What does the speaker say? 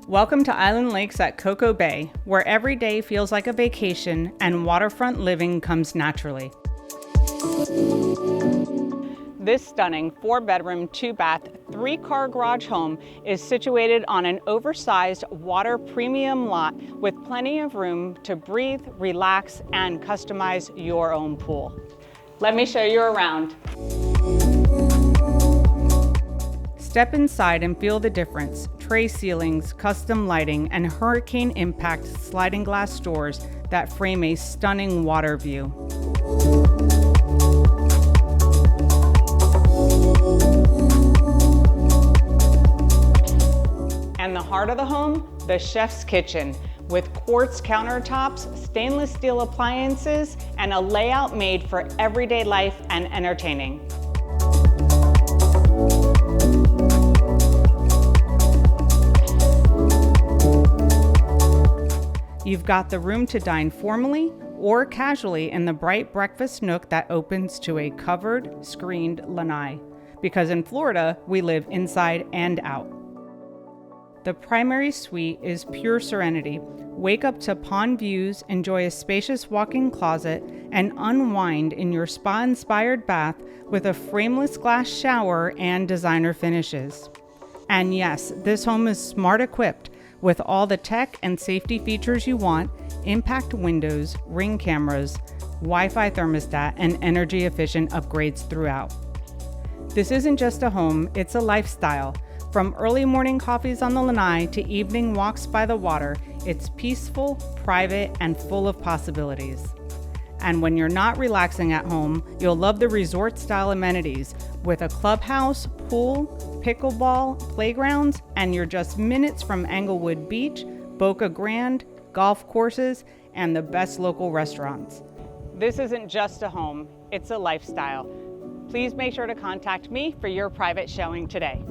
Welcome to Island Lakes at Cocoa Bay, where every day feels like a vacation and waterfront living comes naturally. This stunning 4-bedroom, 2-bath, 3-car garage home is situated on an oversized water premium lot with plenty of room to breathe, relax, and customize your own pool. Let me show you around. Step inside and feel the difference. Tray ceilings, custom lighting, and hurricane impact sliding glass doors that frame a stunning water view. And the heart of the home, the chef's kitchen, with quartz countertops, stainless steel appliances, and a layout made for everyday life and entertaining. You've got the room to dine formally or casually in the bright breakfast nook that opens to a covered, screened lanai, because in Florida, we live inside and out. The primary suite is pure serenity. Wake up to pond views, enjoy a spacious walk-in closet, and unwind in your spa-inspired bath with a frameless glass shower and designer finishes. And yes, this home is smart equipped with all the tech and safety features you want: impact windows, Ring cameras, Wi-Fi thermostat, and energy efficient upgrades throughout. This isn't just a home, it's a lifestyle. From early morning coffees on the lanai to evening walks by the water, it's peaceful, private, and full of possibilities. And when you're not relaxing at home, you'll love the resort-style amenities with a clubhouse, pool, pickleball, playgrounds, and you're just minutes from Englewood Beach, Boca Grande, golf courses, and the best local restaurants. This isn't just a home, it's a lifestyle. Please make sure to contact me for your private showing today.